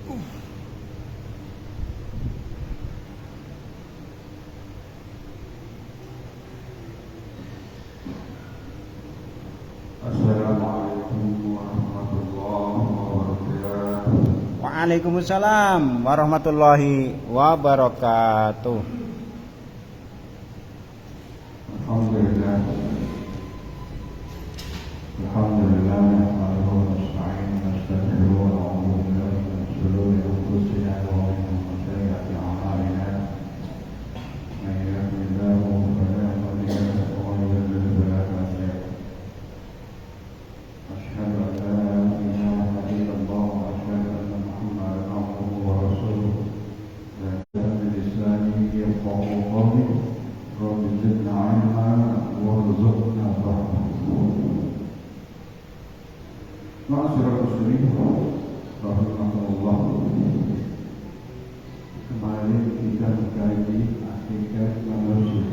Assalamualaikum warahmatullahi wabarakatuh. Waalaikumsalam warahmatullahi wabarakatuh. Alhamdulillah. Alhamdulillah nahmaduhu wa nasta'inuhu wa nastaghfiruhu wa na'udzu billahi min shururi anfusina wa min sayyiati a'malina. Man yahdihillahu fala mudilla lahu wa man yudlil fala hadiya lahu. أشهد أن لا إله إلا الله وأشهد أن محمدا عبده ورسوله لا إله بلسانه يفقهوا قولي رب زدنا علما وارزقنا فهما. معاشر المسلمين rahimakumullah, kembali kita mengkaji hakikat manusia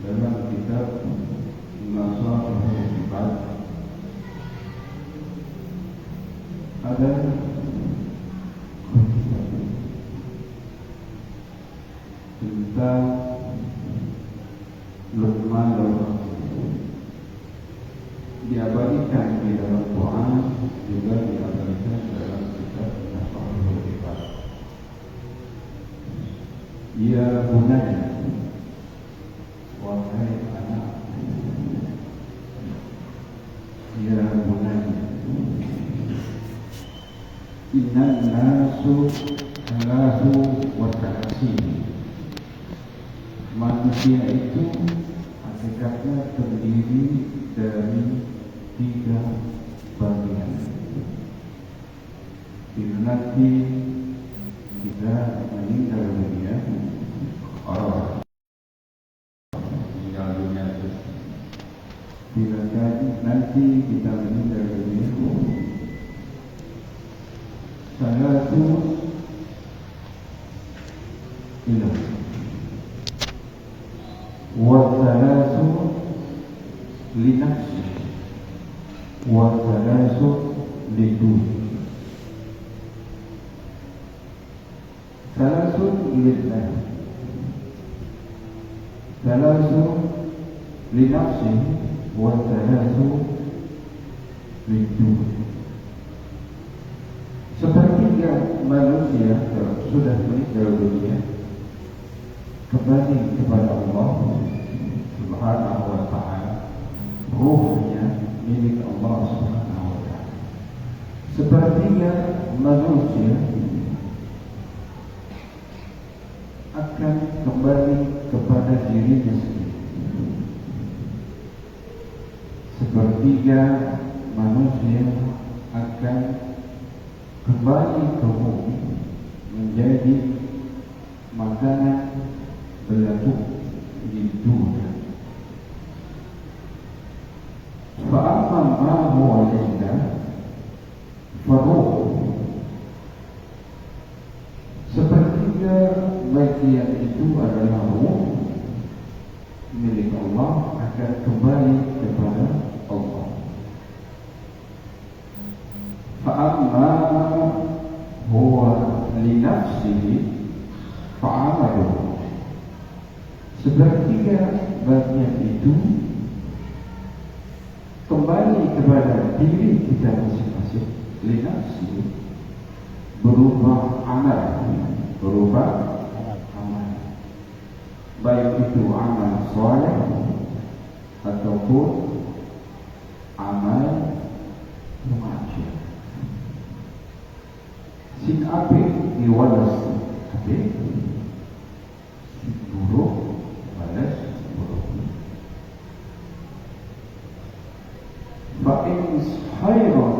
dalam kitab Masalihul Ibad. Ada tentang Luqman diabadikan di dalam Quran, juga diabadikan dalam kitab Masalihul Ibad. Ya bunayya, wahai anak, ya bunayya, innan nasu thalathu wa thalathina. Manusia itu hakikatnya terdiri dari 3 bagian. Bila nanti kita meninggal dunia, orang meninggal dunia itu, bila nanti kita meninggal dunia, salatu ilah wa salatu linafsi wa salatu liduni. Salatu lillah, salatu linafsi wa salatu liduni. Sepertiga manusia sudah meninggal dunia kembali kepada Allah Subhanahu wa ta'ala, ruhnya milik Allah Subhanahu wa ta'ala. Sepertiga manusia akan kembali kepada dirinya sendiri. Sepertiga manusia akan kembali ke bumi menjadi makanan belatung di dunia. Fa'amma ma huwa lillah faruh. Sepertiga bagian itu adalah ruh milik Allah, akan kembali kepada Allah. Fa'amma huwa linafsihi fa'amaluhu. Sepertiga bagian itu kembali kepada diri kita masing-masing, linafsi, berupa amal, baik itu amal saleh ataupun amal maksiat. Sing apik diwales apik, sing buruk balas buruk. Fa'in khairan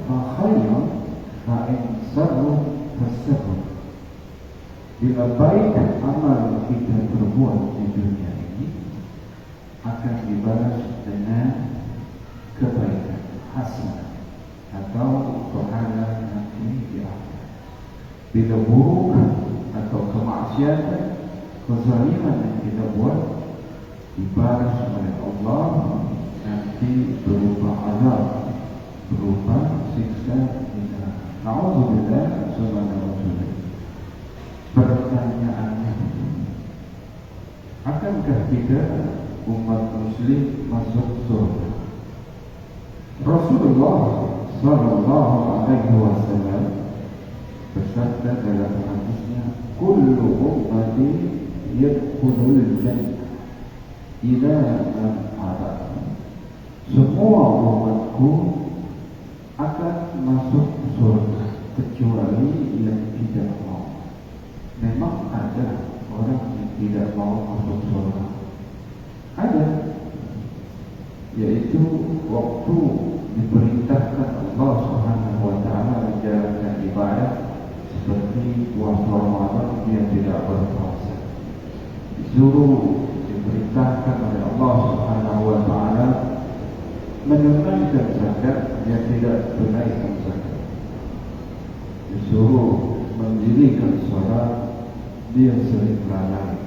fa khairan, fa'in sarrun fa sarrun. Bila baik amal kita berbuat di dunia ini, akan dibalas dengan kebaikan hasanah atau pahala nanti di akhirat. Bila buruk atau kemaksiatan, kezaliman yang kita buat, dibalas oleh Allah nanti berupa azab, berupa siksa di neraka. Na'udzubillah, Rasulullah. Pertanyaannya, akankah kita umat muslim masuk surga? Rasulullah sallallahu alaihi wasallam bersabda dalam hadisnya, kullu ummati yadkhulul jannah ila man arad. Semua umatku akan masuk surga kecuali yang tidak mau. Memang ada orang yang tidak mau masuk surga. Ada, yaitu waktu diperintahkan Allah Subhanahu wa taala menjalankan ibadah seperti puasa Ramadan, dia tidak berpuasa. Disuruh diperintahkan oleh Allah Subhanahu wa taala menunaikan zakat, dia tidak tunaikan zakat. Disuruh mendirikan salat, dia sering lalai.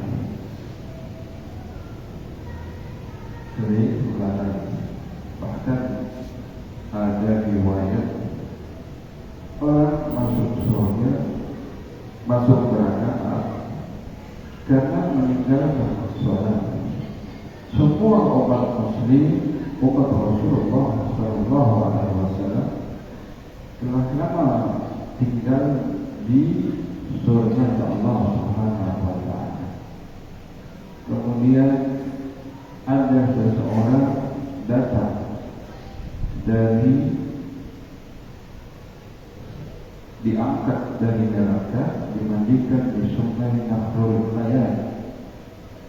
Bahkan ada riwayat orang masuk surga, masuk neraka karena meninggalkan salat. Semua umat muslim, umat Rasulullah sallallahu alaihi wasallam telah lama tinggal di surga Allah Subhanahu wa taala. Kemudian ada seseorang datang diangkat dari neraka, dimandikan di sungai Nahrul Hayat,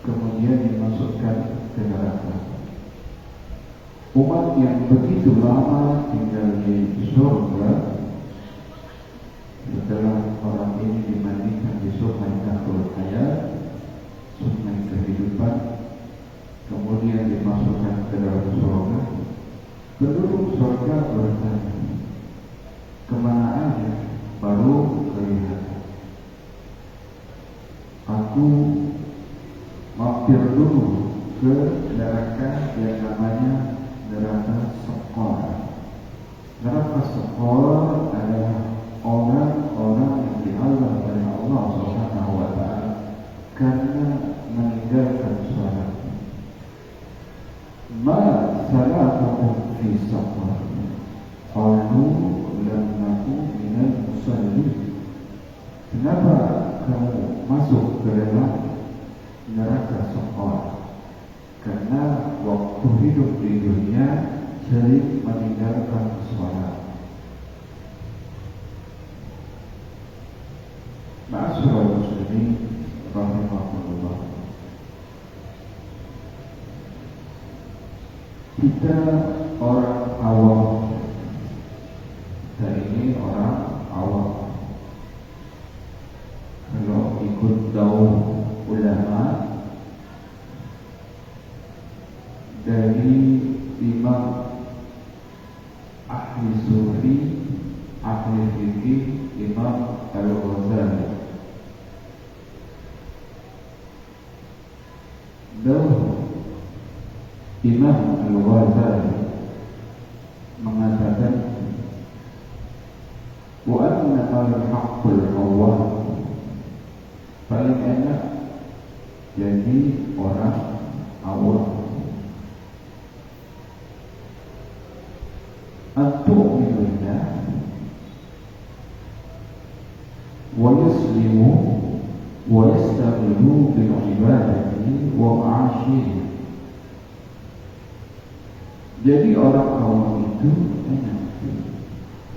kemudian dimasukkan ke neraka. Umat yang begitu lama tinggal di surga, setelah orang ini dimandikan di sungai Nahrul Hayat, sungai kehidupan, kemudian dimasukkan ke dalam surga, penduduk surga bertanya, kemana aja? Baru kelihatan. Aku mampir dulu ke neraka yang namanya neraka Sekor. Neraka Sekor adalah orang-orang yang diazab oleh Allah Subhanahu wa taala karena meninggalkan salat. Ma salakakum fi saqar? Qalu lam naku minal musallin. Kenapa kamu masuk ke dalam neraka Saqar? Karena waktu hidup di dunia sering meninggalkan salat. Ma'asyiral muslimin rahimahullah. Kita orang awam, dan ini orang awam, kalau ikut dakwah ulama dari imam ahli sufi, ahli fikih, Imam Al-Ghazali, dan Imam Al-Ghazali mengatakan wa anna al-haqqul awwal, paling enak jadi orang awam. Antu'minu billah wa yuslimu wa yastaghilu bil ibadati wa ma'asyihi. Jadi orang awam itu enak,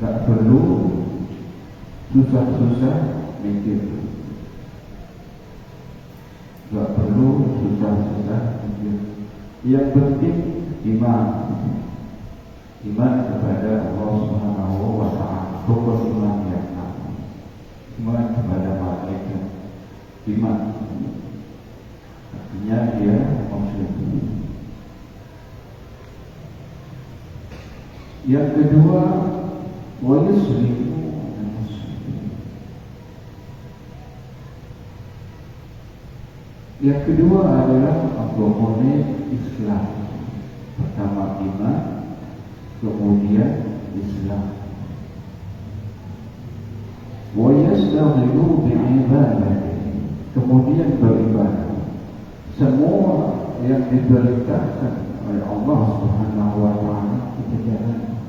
tak perlu susah-susah mikir, tak perlu susah-susah mikir. Yang penting iman kepada Allah Subhanahu wa taala, rukun iman yang pertama. Iman kepada malaikat, iman artinya dia muslim. Yang kedua, wa yuslimu muslim. Yang kedua adalah komponen Islam. Pertama iman, kemudian Islam. Wa yastaghilu bi'ibadatihi, kemudian beribadah. Semua yang diperintahkan oleh Allah Subhanahu wa taala kita jalani.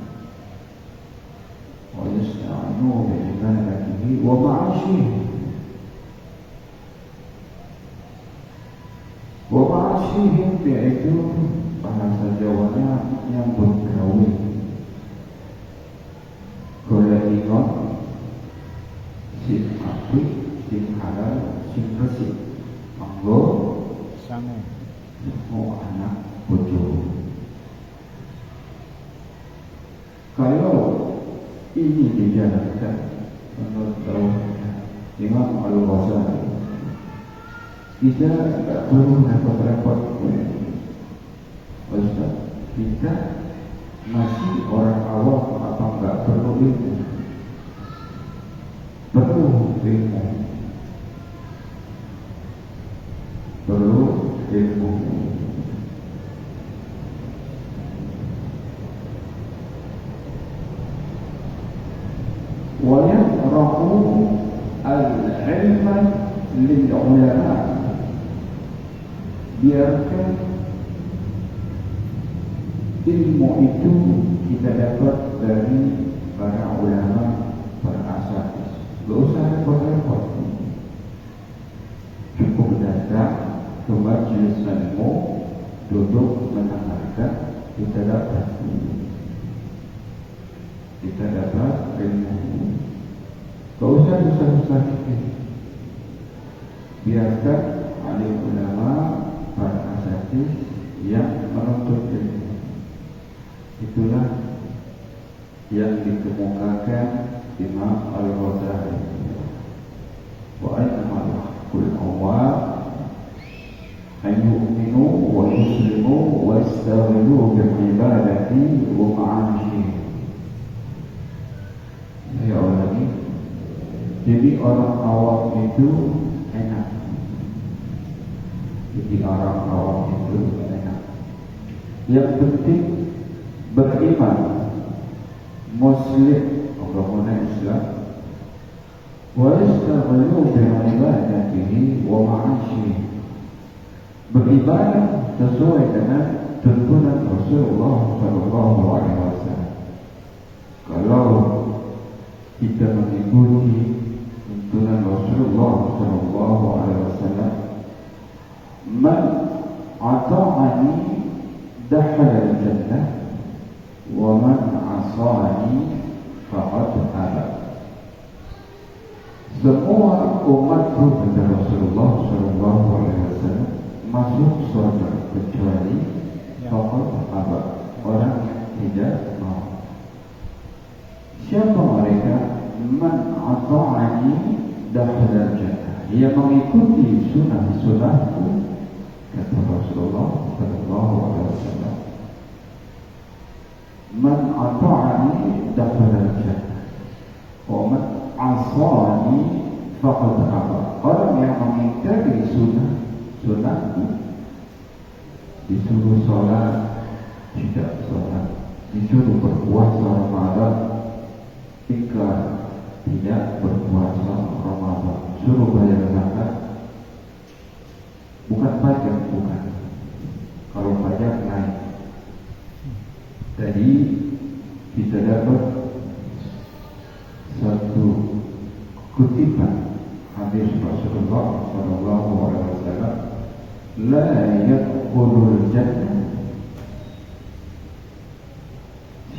Wa yasta'inu bi'ibadatihi wa ma'asyihi. Wa ma'asyihi yaitu bahasa Jawanya yang berkawin. Kalau ingat sing apik, sing halal, sing resik, manggo sangu. semua anak bojo. Kalau ini dijalankan menurut Imam Al-Ghazali, kita tidak perlu repot-repot. Ustaz, kita masih orang awam apa enggak perlu ilmu? Perlu ilmu. Perlu ilmu. Wa yatrahu al-ilma lil-ulama. Biarkan ilmu itu kita dapat dari para ulama, para asatidz. Gak usah repot-repot. Cukup datang ke majelis ilmu, duduk mendengarkan, kita dapat ilmu. Gak usah susah-susah sikit. Biarkan alim ulama, para asatidz yang menuntut ilmu. Itulah yang dikemukakan Imam Al-Ghazali. Wa ayyamal kul awam ayyuminu wa yuslimu wa yastawilu bi'ibadati wa ma'asyihi. Saya ulangi. Jadi orang awam itu enak. Yang penting beriman, muslim, agama Islam, wa yastaghilu bi'ibadatihi wa ma'asyihi, beribadah sesuai dengan tuntunan Rasulullah sallallahu alaihi wasallam. Kalau kita mengikuti tuntunan Rasulullah sallallahu alaihi wasallam, man ata'ani dakhala al-jannah wa man asani faqad aba. Semua umatku kata Rasulullah sallallahu alaihi wasallam masuk surga kecuali faqad aba, orang yang tidak mau. Siapa mereka? Man ata'ani dakhala al-jannah, dia mengikuti sunnah-sunnahku kata Rasulullah sallallahu alaihi wasallam. Man ata'ani dakhala al-jannah wa man asani faqad aba. Orang yang mengingkari sunnahku, disuruh sholat tidak sholat, disuruh berpuasa Ramadan tidak berpuasa Ramadan, suruh bayar zakat, bukan pajak, bukan. Kalau pajak naik. Jadi kita dapat satu kutipan hadis Rasulullah sallallahu alaihi wasallam, la yadkhulul jannah,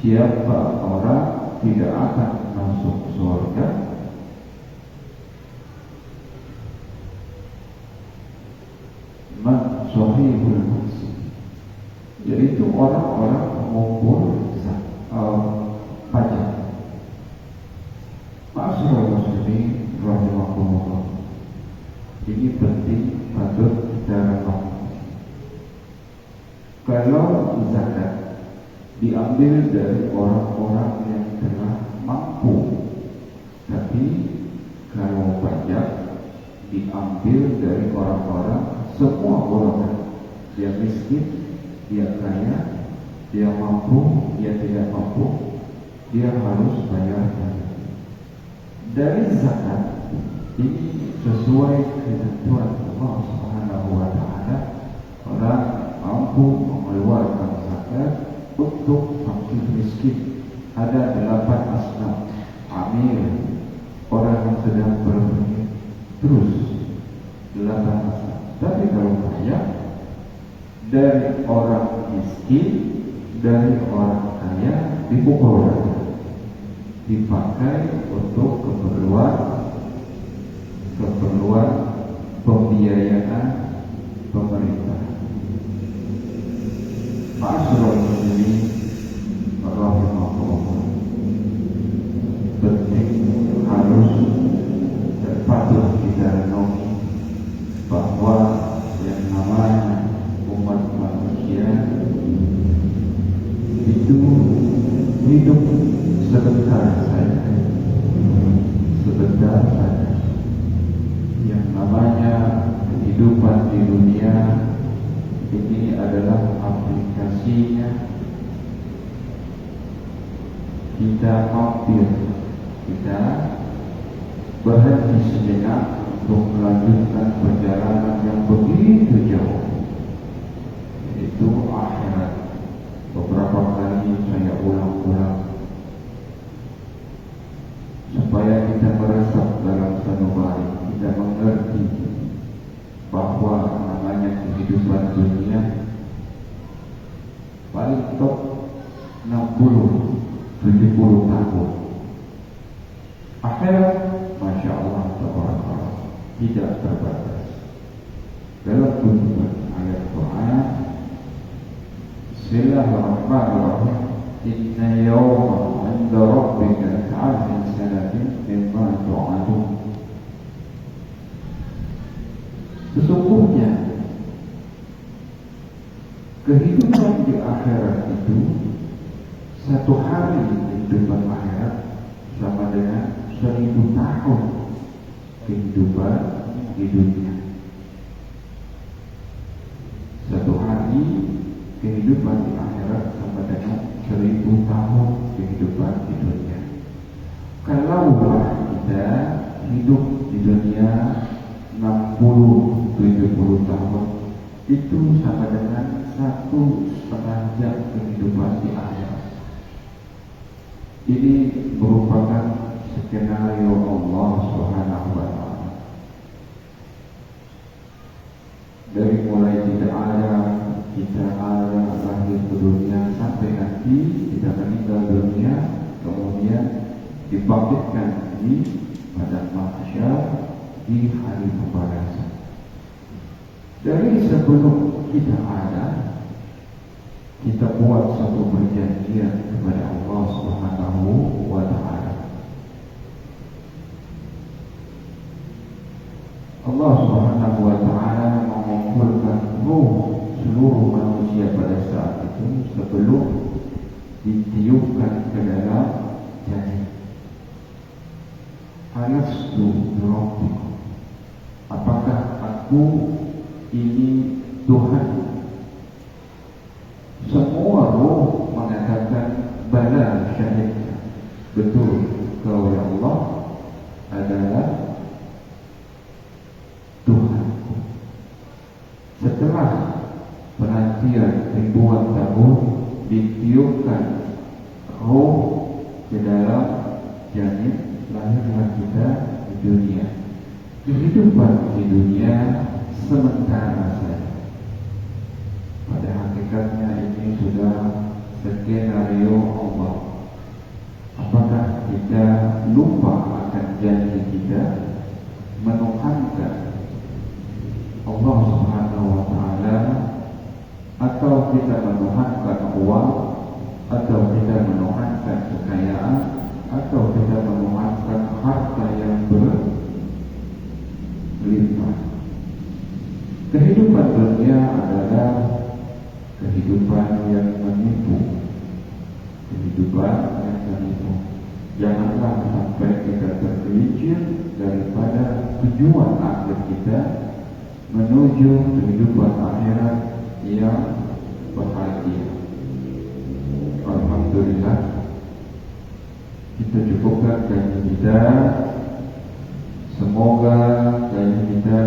siapa orang tidak akan masuk surga man sahibul muslim, yaitu orang-orang mengumpul pajak. Ma'asyiral muslimin rahimakumullah, ini penting, patut kita renungkan. Kalau zakat diambil dari orang-orang yang telah mampu, tapi kalau pajak diambil dari orang-orang, semua golongan, dia miskin, dia kaya, dia mampu, dia tidak mampu, dia harus bayar pajak. Dari zakat ini sesuai ketentuan Allah Subhanahu wa taala, orang mampu mengeluarkan zakat untuk fakir miskin. Ada 8 asnaf. Amir, orang yang sedang berpikir, terus 8 asnaf. Tapi kalau kaya, dari orang miskin, dari orang kaya dipukul rata, dipakai untuk keperluan pembiayaan pemerintah. Ma'asyiral muslimin rahimahullah, penting harus dan patut kita renungi bahwa yang namanya umat manusia itu hidup sebentar saja. Yang namanya kehidupan di dunia ini adalah aplikasinya kita mampir, kita berhenti sejenak untuk melanjutkan perjalanan yang begitu jauh, yaitu akhirat. Beberapa kali saya ulang-ulang supaya kita meresap dalam sanubari, kita mengerti bahwa namanya kehidupan dunia paling top 60-70 tahun. Akhirat, masya Allah, tabarakallah, tidak terbatas. Dalam kutipan ayat Quran, Bismillahirrahmanirrahim, Inna yawma 'inda rabbika ka'alfi sanatin mimma tu'adun. Sesungguhnya kehidupan di akhirat itu, satu hari kehidupan akhirat sama dengan 1000 tahun kehidupan di dunia. Satu hari kehidupan di akhirat sama dengan 1000 tahun kehidupan di dunia. Kalau kita hidup di dunia 60-70 tahun, itu sama dengan 1,5 jam kehidupan di akhirat. Ini merupakan skenario Allah Subhanahu wa taala. Dari mulai tidak ada, kita ada lahir ke dunia sampai nanti kita meninggal dunia, kemudian dibangkitkan di padang mahsyar di hari pembalasan. Dari sebelum kita ada, kita buat satu perjanjian kepada Allah Subhanahu wa taala. Allah Subhanahu wa taala mengumpulkan seluruh manusia pada saat itu sebelum ditiupkan ke dalam janin. Alastu birabbikum, apakah aku ini Tuhan? Semua roh mengatakan bala, syahid, betul kau ya Allah adalah Tuhanku. Setelah penantian ribuan tahun, ditiupkan roh ke dalam janin, lahirlah kita di dunia. Kehidupan di dunia sementara saja. Pada hakikatnya ini sudah skenario Allah. Apakah kita lupa akan janji kita menuhankan Allah Subhanahu wa taala, atau kita menuhankan uang, atau kita menuhankan kekayaan, atau kita menuhankan harta yang berlimpah? Kehidupan dunia adalah kehidupan yang menipu. Kehidupan yang menipu. Janganlah sampai kita tergelincir daripada tujuan akhir kita menuju kehidupan akhirat yang bahagia. Alhamdulillah, kita cukupkan kajian kita Semoga dari kita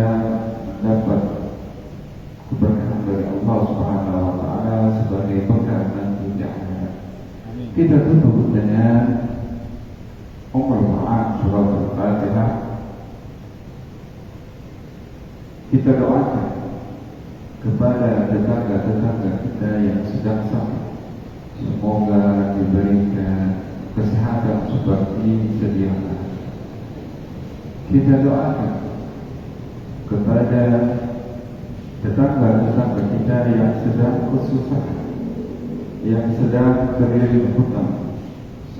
mendapat keberkahan dari Allah Subhanahu wa taala sebagai berkat nanti di akhirat. Kita tutup dengan Quran surat Al-Fatihah. Kita doakan kepada tetangga-tetangga kita yang sedang sakit, semoga diberikan kesehatan seperti sedia kala. Kita doakan kepada tetangga-tetangga kita yang sedang kesusahan, yang sedang terlilit hutang,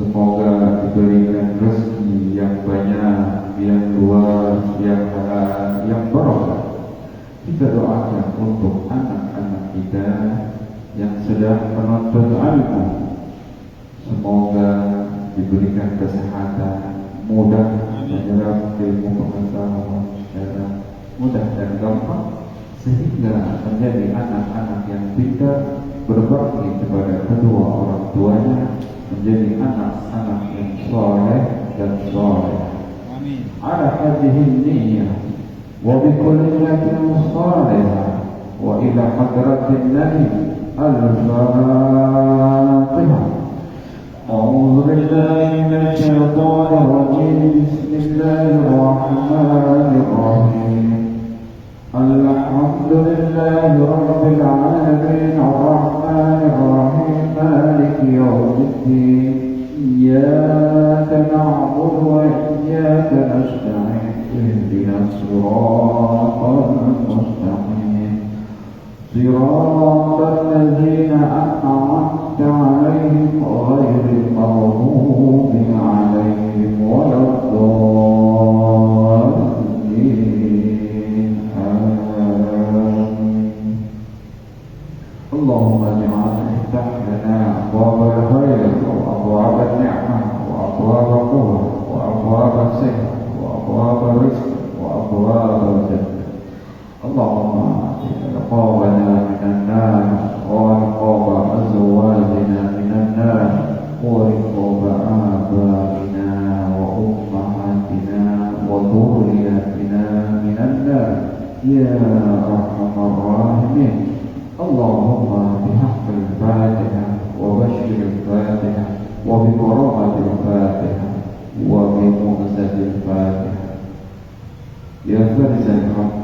semoga diberikan rezeki yang banyak, yang luas, yang halal, yang barokah. Kita doakan untuk anak-anak kita yang sedang menuntut ilmu, semoga diberikan kesehatan, mudah menyerap ilmu pengetahuan secara mudah dan gampang, sehingga menjadi anak-anak yang pintar, berbakti kepada kedua orang tuanya, menjadi anak-anak yang soleh dan soleh. Amin. Ala hadhihi niyyah wa bi kulliyatin salihah wa ila hadratin nabi al-Fatihah. A'udzu billahi minasy syaithanir rajim. Bismillahirrahmanirrahim. Alhamdulillahi rabbil alamin arrahmanir rahim maliki yaumiddin. Iyyaka na'budu wa iyyaka nasta'in. Ihdinas siratal mustaqim. Siratal ladzina an'amta 'alaihim ghairil maghdubi 'alaihim waladdallin. Amin. Allahumma ja'alna iftah lana abwab al-khair wa abwab an-ni'mah wa abwab al-quwwah wa abwab as-sihr wa abwab ar-rizq wa abwab al-jannah. Allahumma رقابنا من النار ورقاب أزواجنا من النار ورقاب آبائنا وأمهاتنا وذرياتنا من النار يا أرحم الراحمين. اللهم بحق الفاتحة وبشر الفاتحة وببراءة الفاتحة وبمؤسة الفاتحة يا فرز الحق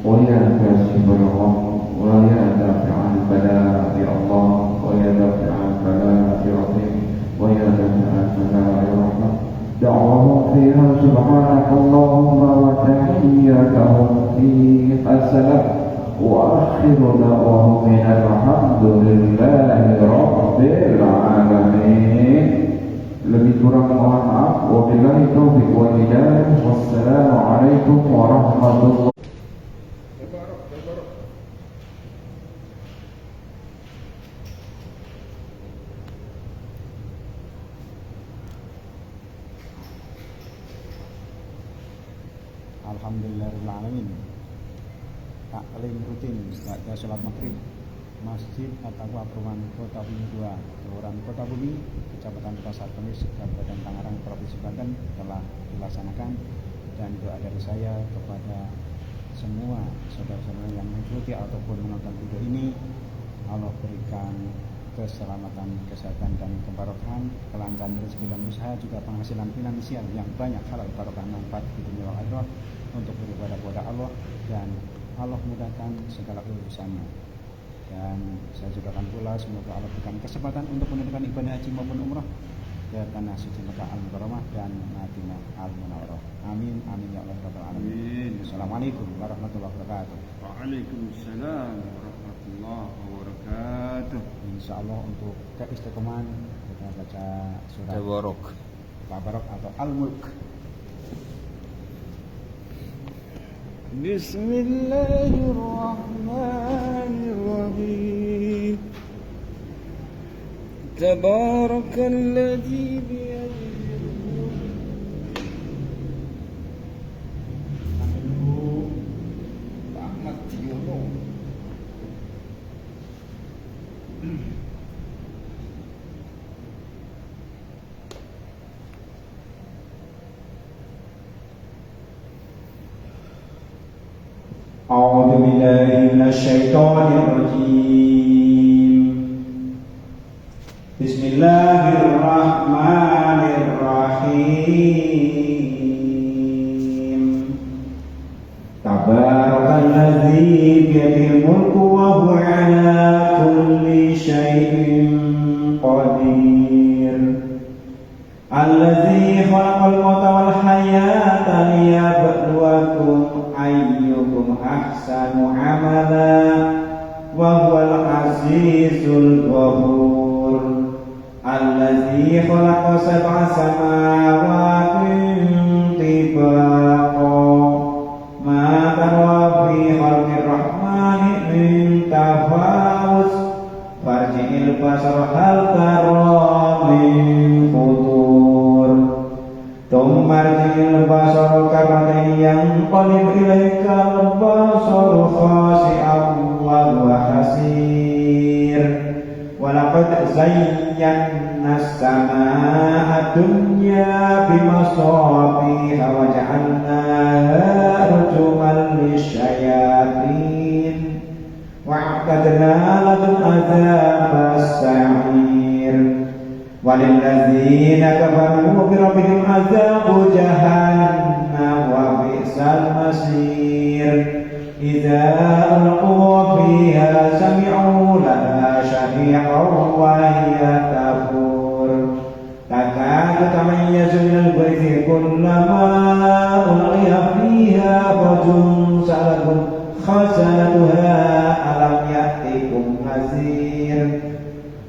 ويا كاشف الغم ويا دافع البلاء يا الله ويا دافع البلاء يا رحيم ويا دافع البلاء يا رحمن. دعوهم فيها سبحانك اللهم وتحياتهم فيها السلام وآخر دعواهم الحمد لله رب العالمين. Lebih kurang mohon maaf. Wabillahi taufiq wal hidayah. Wassalamualaikum warahmatullahi. Alhamdulillahirrahmanirrahim. Taklim rutin pada sholat maghrib Masjid At-Taqwa Perumahan Kota Bumi 2, Kelurahan Kota Bumi, Kecamatan Pasar Kemis, Kabupaten Tangerang, Provinsi Banten telah dilaksanakan, dan doa dari saya kepada semua saudara-saudara yang mengikuti ataupun menonton video ini, Allah berikan keselamatan, kesehatan dan kebarokahan, kelancaran rezeki dan usaha, juga penghasilan finansial yang banyak, halal, barokah, manfaat di dunia wal akhirat untuk beribadah kepada Allah, dan Allah mudahkan segala urusannya. Dan saya juga akan pula semoga Allah berikan kesempatan untuk menunaikan ibadah haji maupun umrah ke tanah suci Mekah Al-Mukarramah dan Madinah Al-Munawwarah. Amin amin ya Allah rabbal alamin. Assalamualaikum warahmatullahi wabarakatuh. Waalaikumsalam warahmatullahi wabarakatuh. Insyaallah untuk keistiqomahan kita baca surat Tabarok atau Al-Mulk. Bismillahirrahmanirrahim. Tabarakalladzi biyadihi أعوذ بالله من الشيطان الرجيم بسم الله الرحمن الرحيم تبارك الذي بيده الملك وهو على كل شيء قدير الذي خلق الموت والحياة ليبلوكم أيكم أحسن عملا وهو العزيز الغفور الذي خلق سبع سماوات طباقا ما ترى في خلق الرحمن من تفاوت فارجع البصر هل ترى من فطور ثم ارجع البصر كرتين ينقلب إليك البصر خاسئا وهو حسير ولقد زينا السماء الدنيا بمصابيح وجعلناها رجوما للشياطين وأعتدنا لهم عذاب السعير وللذين كفروا بربهم عذاب جهنم وبئس المصير إذا ألقوا فيها سمعوا لها شهيقا وهي تفور تكاد تميز من الغيظ كلما ألقي فيها فوج سألهم خزنتها ألم يأتكم نذير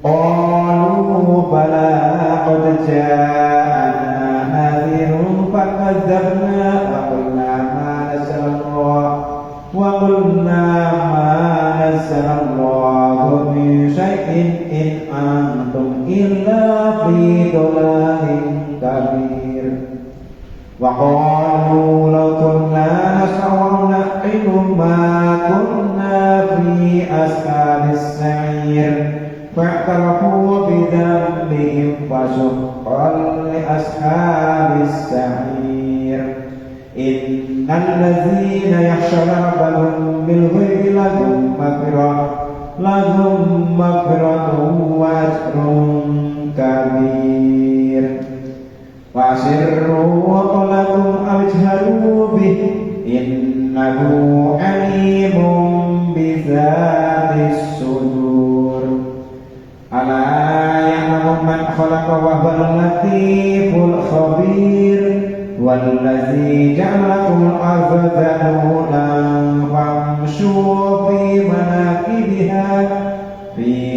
قالوا بلى قد جاءنا نذير فكذبنا وقلنا ما نزل الله من شيء إن أنتم إلا في ضلال كبير وقالوا لو كنا نسمع ونعقل ما كنا في أصحاب السعير فاعترفوا بذنبهم فسحقا لأصحاب السعير إن الذين يخشون ربهم بالغيب لهم مغفرة وأجر كبير وأسروا قولكم أو اجهروا به إنه عليم بذات الصدور ألا يعلم من خلق وهو اللطيف الخبير والذي جعل لكم الأرض ذلولا فامشوا في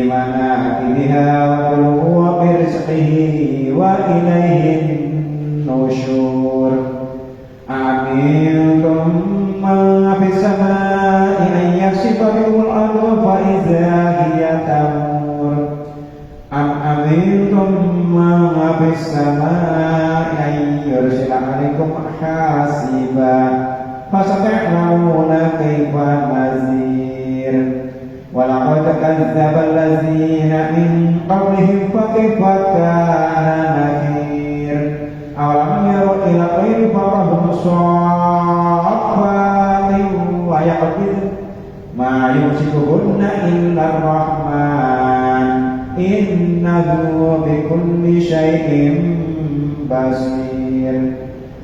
مناكبها وكلوا برزقه وإليه النشور أأمنتم من في السماء أن يخسف بكم الأرض فإذا هي تمور أم أمنتم من في السماء أن يرسل عليكم حاسبا فستعلمون كيف نذير ولقد كذب الذين من قبلهم فكيف كان نكير أولم يروا إلى الطير فوقهم صافات ويقبضن ما يمسكهن إلا الرحمن إنه بكل شيء بصير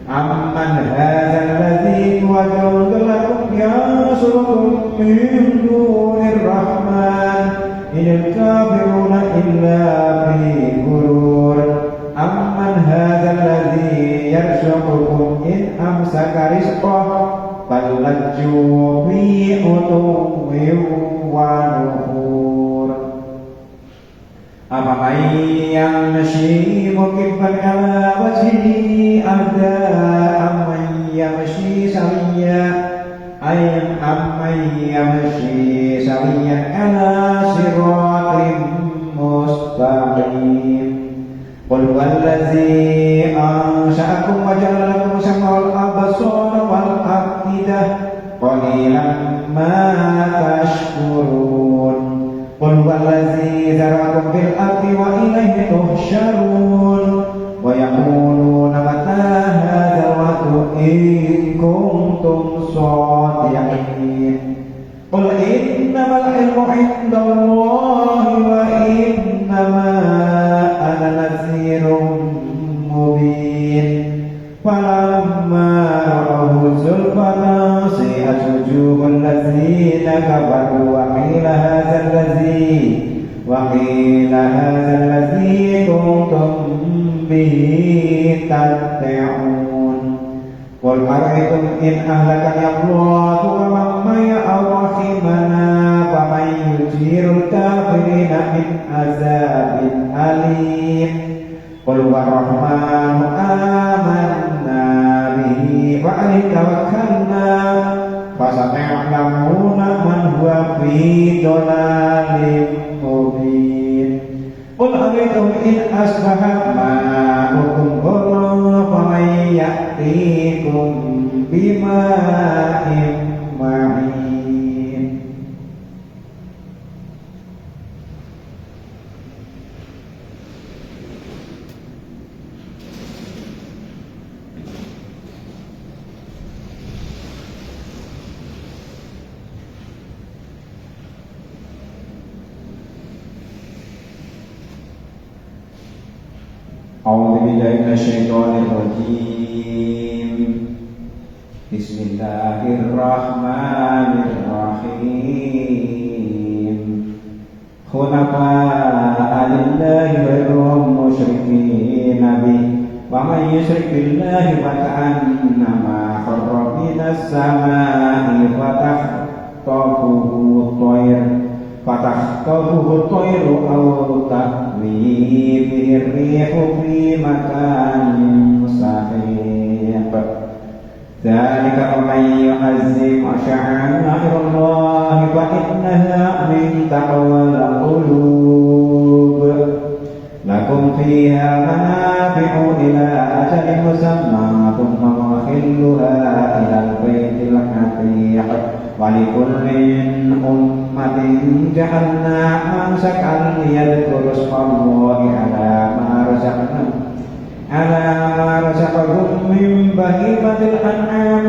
أمن هذا الذي هو جند لكم ينصركم من دون الرحمن إن الكافرون إلا في غرور أمن هذا الذي يرزقكم إن أمسك رزقه بل لجوا في عتو ونفور أفمن يمشي مكبا على وجهه أهدى أمن يمشي سويا على صراط مستقيم قل هو الذي أنشأكم وجعل لكم السمع والأبصار والأفئدة قليلا ما تشكرون قل هو الذي ذرأكم في الأرض وإليه تحشرون ويقولون متى هذا الوعد إن كنتم كنتم صادقين قل إنما العلم عند الله وإنما أنا نذير مبين فلما رأوه زلفة سيئت وجوه الذين كفروا وقيل هذا الذي كنتم به تدعون قل أرأيتم إن أهلكني الله ومن معي أو رحمنا فمن يجير الكافرين من عذاب أليم قل والرحمن آمنا به وعليه توكلنا فسيعلمون من هو في ضلال مبين قل أرأيتم إن أصبح ماؤكم غورا فمن يأتيكم بماء معين أعوذ بالله من الشيطان الرجيم بسم الله الرحمن الرحيم خلفاء لله غير مشركين به ومن يشرك بالله فكأنما خر من السماء فتخطفه الطير أو تهوي به الريح في مكان سحيق ذلك ومن يعظم شعائر الله فإنها من تقوى القلوب لكم فيها منافع إلى أجل مسمى ثم محلها إلى البيت العتيق ولكل أمة جعلنا منسكا ليذكروا اسم الله على ما رزقهم من بهيمة الأنعام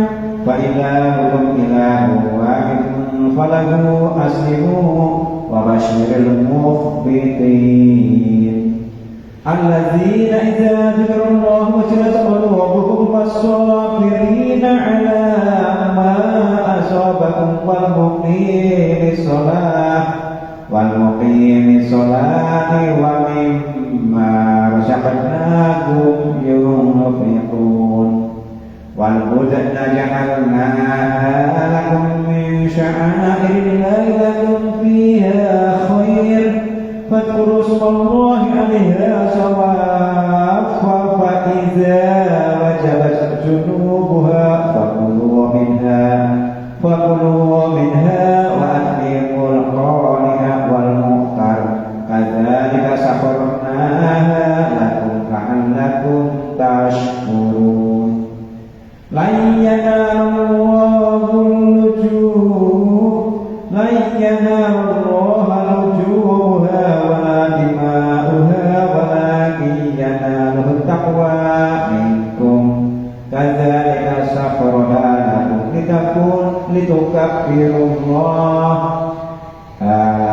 فإلهكم إله واحد فله أسلموا وبشر المخبتين الذين إذا ذكر الله وجلت قلوبهم والصابرين على ما أصابهم والمقيم الصلاة ومما رزقناهم ينفقون والبدن جعلناها لكم من شعائر الله لكم فيها خير فاذكروا اسم الله عليها صواف فإذا وجبت جنوبها فكلوا منها وأطعموا القانع والمعتر كذلك سخرناها لكم لعلكم تشكرون لن ينال الله لجومها ولا دماؤها ولكن يناله التقوى منكم كذلك سخرها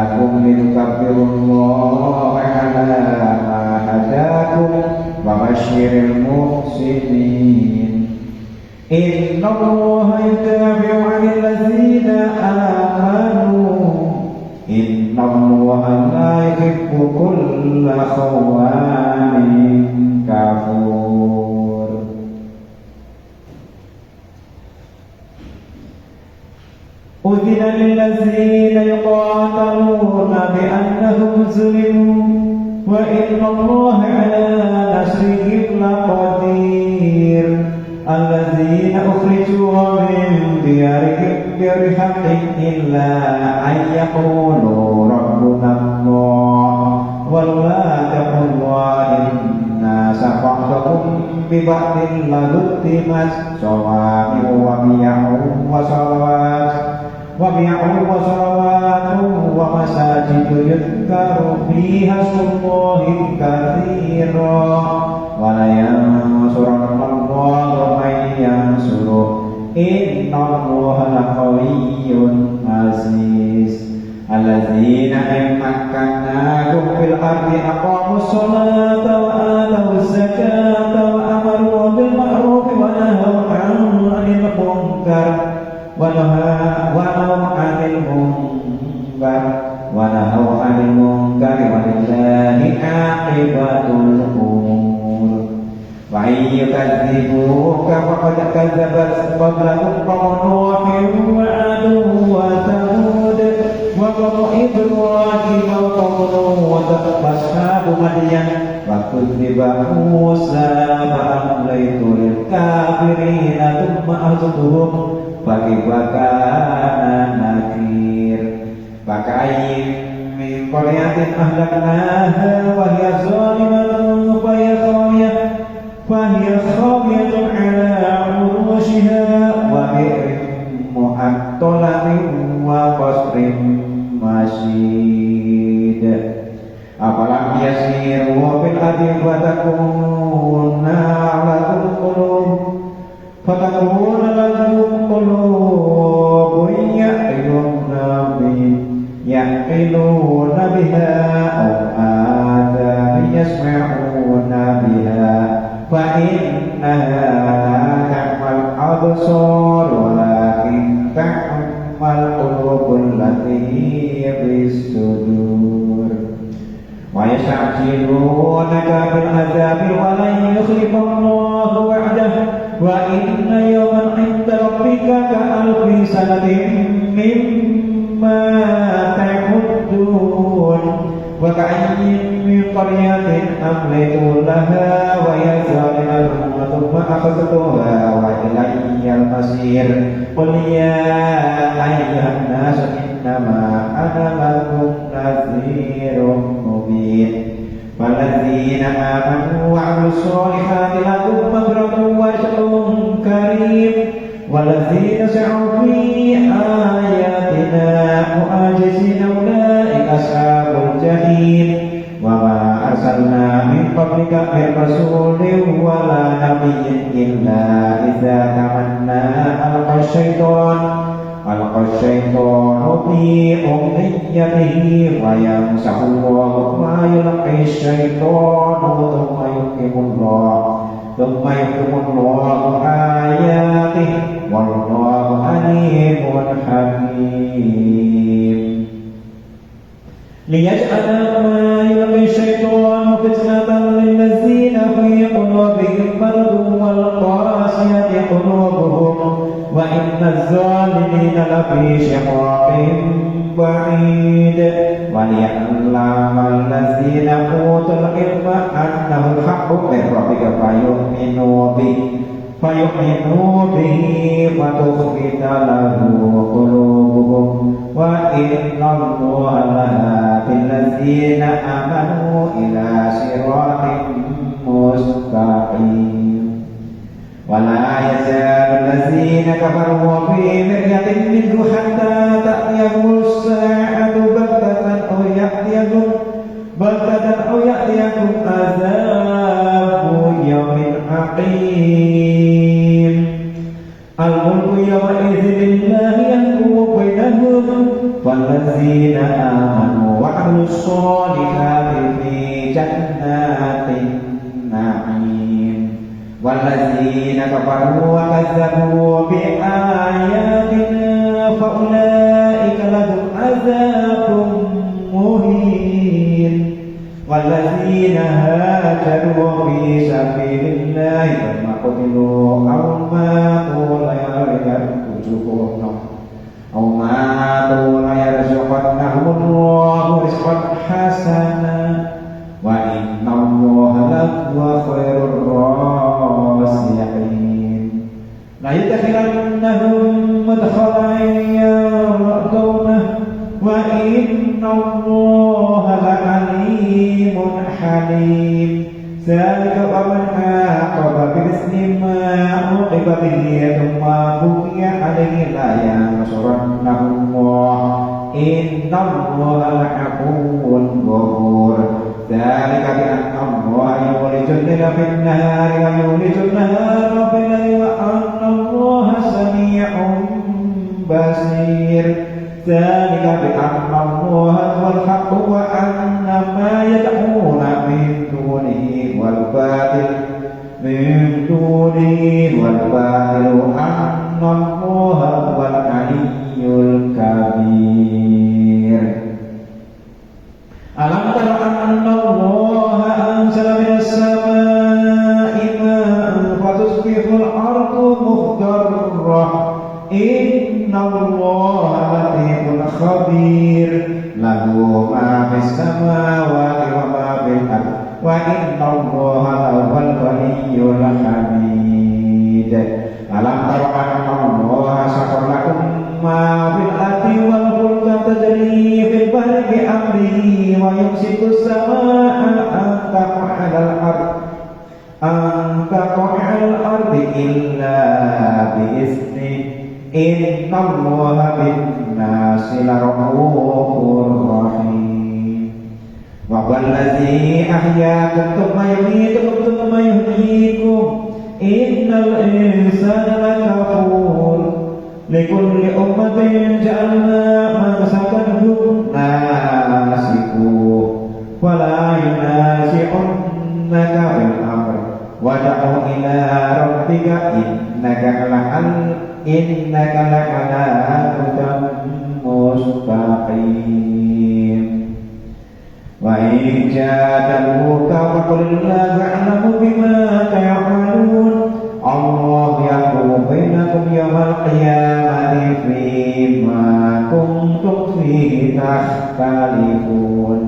لكم لتكبروا الله على ما هداكم وبشر المحسنين إن الله يدافع عن الذين آمنوا إن الله لا يحب كل خوان كفور أذن للذين يقاتلون بأنهم ظلموا وإن الله على نصرهم لقدير الذين أخرجوا من ديارهم بغير حق إلا أن يقولوا ربنا الله ولا تقولوا إنا سبقتكم ببعض لهدمت صوامع وبيع وصلوات ومساجد يذكر فيها اسم الله كثيرا ولينصرن الله من ينصره innallaha laqawiyyun aziz. Alladzina makkannakum fil ardi aqamus sholata wa atawuz zakata wa amaru bil ma'ruf wa nahaw 'anil munkar wa nahaw 'anil munkar walillahi 'aqibatul umur. Wa yukadzibuka faqad kadzabat qablahum qawmun Nuhin wa 'adun wa Thamud wa qawmu Ibrahim wa qawmu Lut wa ashabu Madyan wa kudziba Musa fa amlaytu lil kafirina thumma akhadhtuhum fa kaifa kana nakir. Faka'ayyin min qaryatin ahlaknaha wa hiya zalimatun fa hiya khawiyatun 'ala 'urushiha wa bi'rin mu'attalatin wa qasrin masyid. Afalam yasiru fil ardi fatakuna lahum qulubun ya'qiluna biha aw adhanun yasma'una biha fa innaha la ta'mal absar walakin ta'mal qulubul lati fis sudur. Wa yasta'jilunaka bil adzabi wa lan yukhlifa Allahu wa'dahu wa inna yawman 'inda rabbika ka alfi sanatin mimma ta'uddun. Wa ka'ayyin min qaryatin amlaytu laha wa hiya zalimatun thumma akhadhtuha wa ilayyal masir. Qul ya ayyuhan nas innama ana lakum nadhirun mubin. Walladzina amanu wa 'amilus solihati lahum maghfiratun wa rizqun karim. Walladzina sa'u fi ayatina mu'ajizina ulaika ashabul jahim. Wa ma arsalna min qablika min rasulin wa la nabiyyin illa idza tamanna alqa syaitanu fi umniyatihi wa yamsahullahu ma yulqi syaitanu thumma yuhkimullahu ayatihi wallahu alimun hakim. Liyaj'ala ma yulqi syaitanu fitnatan lilladzina fi qulubihim maradun wal qasiyati qulubuhum wa innaz zalimina lafi shiqaqin ba'id. Wa liya'lama alladzina utul ilma annahu al-haqqu min rabbika fayu'minu bihi wa tukhbita lahu qulubuhum wa innallaha lahadil ladzina amanu ila siratin mustaqim. ولا يزال الذين كفروا في مرية منه حتى تأتيهم الساعة بغتة أو يأتيكم عذاب يوم عقيم. الملك يومئذ لله يحكم بينهم والذين آمنوا وعملوا الصالحات في جنات النعيم. والذين كفروا وكذبوا بآياتنا فأولئك لهم عذاب مهين. والذين هاجروا في سبيل الله ثم قتلوا أو ماتوا ليرزقنهم الله رزقا حسنا وإن الله لهو خير الرازقين. لا يدخلنهم مدخلا يرضونه وإن الله لعليم حليم. ذلك ومن عاقب بمثل ما عوقب به ثم بغي عليه لا ينصرنه الله إن الله لعفو غفور. ذلك بأن الله يولج الليل في النهار ويولج النهار في الليل وأن الله سميع يسير ذلك بأن الله هو الحق وأن ما يدعون من دونه والباطل أن الله هو العلي الكبير ألم تر أن الله أنزل من السماء ماء فتصبح الأرض مخضرة إن الله لطيف خبير له ما في السماوات وما في الأرض وإن الله هو الغني الحميد ألم تر أن الله سخر لكم ما في الأرض والفلك تجري في البحر بأمره ويمسك السماء أن تقع على الأرض إلا بإذنه إن الله بالناس لرؤوف رحيم وهو الذي أحياكم ثم يميتكم ثم يحييكم إن الإنسان لكفور لكل أمة جعلنا منسكا هم ناسكوه ولا ينازعنك في الأمر وادع إلى ربك إنك لعلى هدى مستقيم وإن جادلوك فقل الله أعلم بما تعملون الله يحكم بينكم يوم القيامة فيما كنتم فيه تختلفون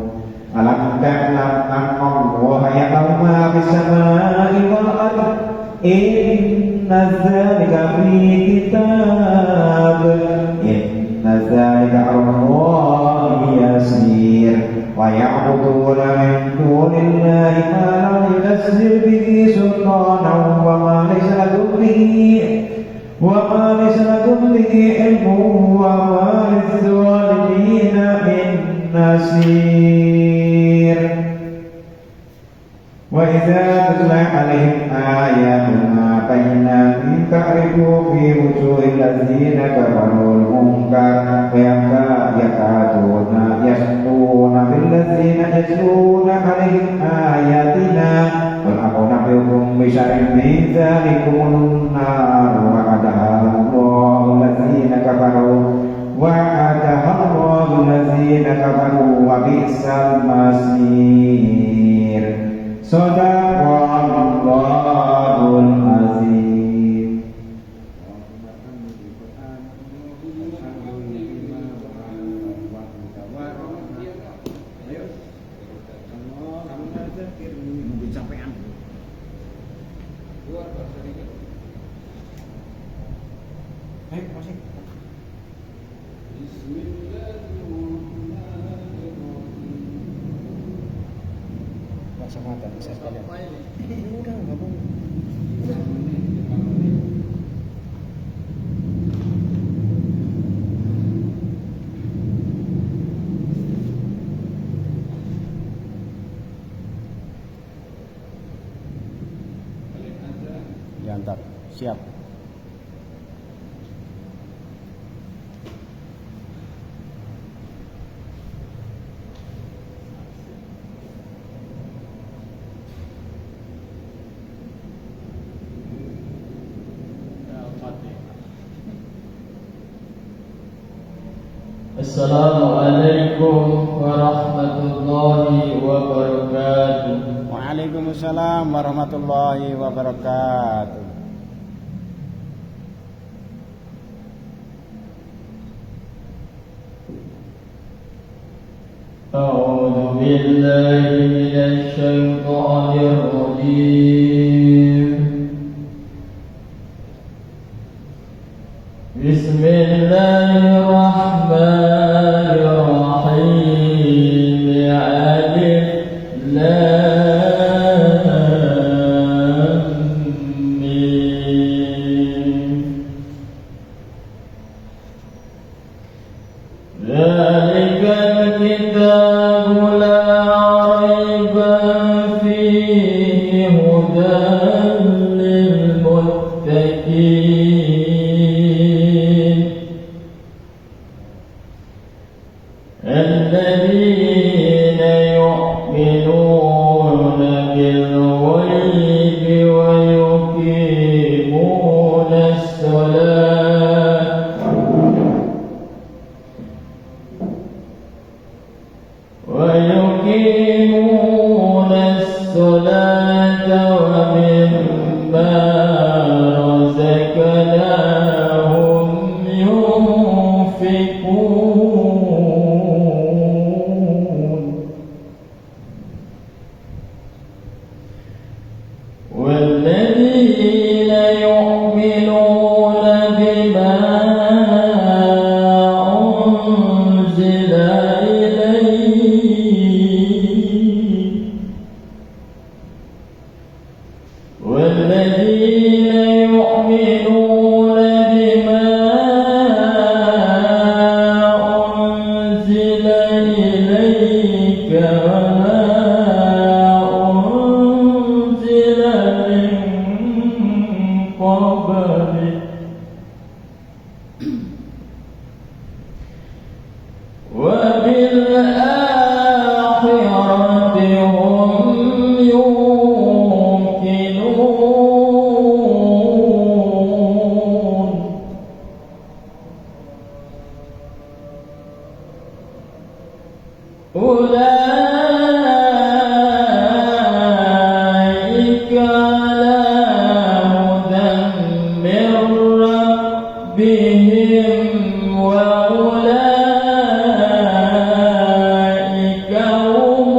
ألم تعلم أن الله يعلم ما في السماء والأرض إن ذلك في كتاب إن ذلك على الله يسير ويعبدون من دون الله ما لم ينزل به سلطانا وما ليس لكم به علم وما للظالمين من نصير وإذا تتلى عليهم آياتنا بينات تعرف في وجوه الذين كفروا المنكر يكادون يسطون بالذين يتلون عليهم آياتنا قل أنبئكم بشر من ذلكم النار وعدها الله الذين كفروا وبئس المصير Sadaqallahul azim. Kacamata bisa sekalian. Udah nggak boleh. Diantar. Siap. Assalamualaikum warahmatullahi wabarakatuh. Waalaikumsalam warahmatullahi wabarakatuh. A'udzu billahi minasy syaithanir rajim. Bismillahirrahmanirrahim. Alif lam mim. Dzalikal kitabu la raiba fihi hudan lil muttaqin. هم ينفقون والذين يؤمنون بما أنزل إليك والذين يؤمنون بما أنزل إليك وما أنزل من قبلك وبالآخرة هم يوقنون أولئك على هدى من ربهم وأولئك هم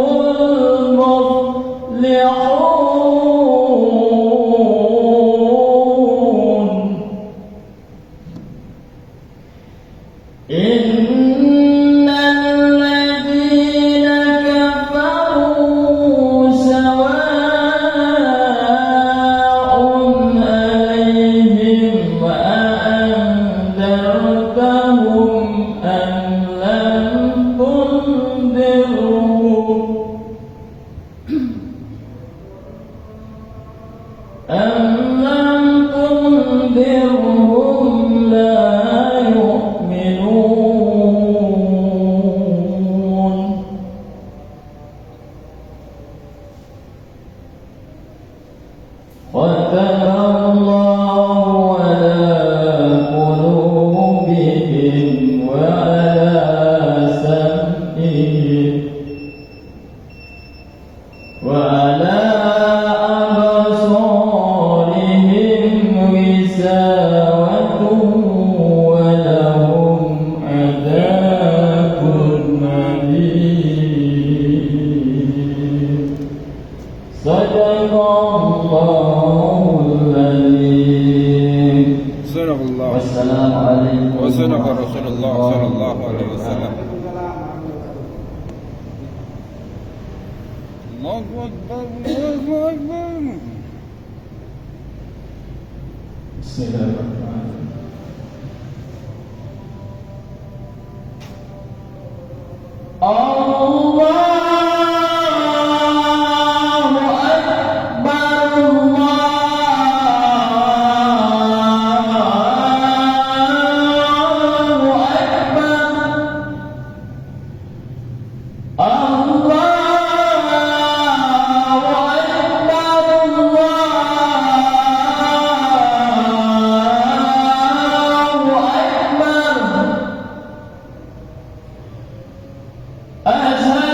المفلحون إن الذين كفروا سواء عليهم أأنذرتهم أم لم تنذرهم لا يؤمنون ختم الله على قلوبهم وعلى سمعهم وعلى أبصارهم غشاوة ولهم عذاب أليم صدق الله العظيم صدق الله والسلام عليكم وصدق رسول الله صلى الله عليه وسلم. الله أكبر الله أكبر. بسم الله الرحمن الرحيم. أشهد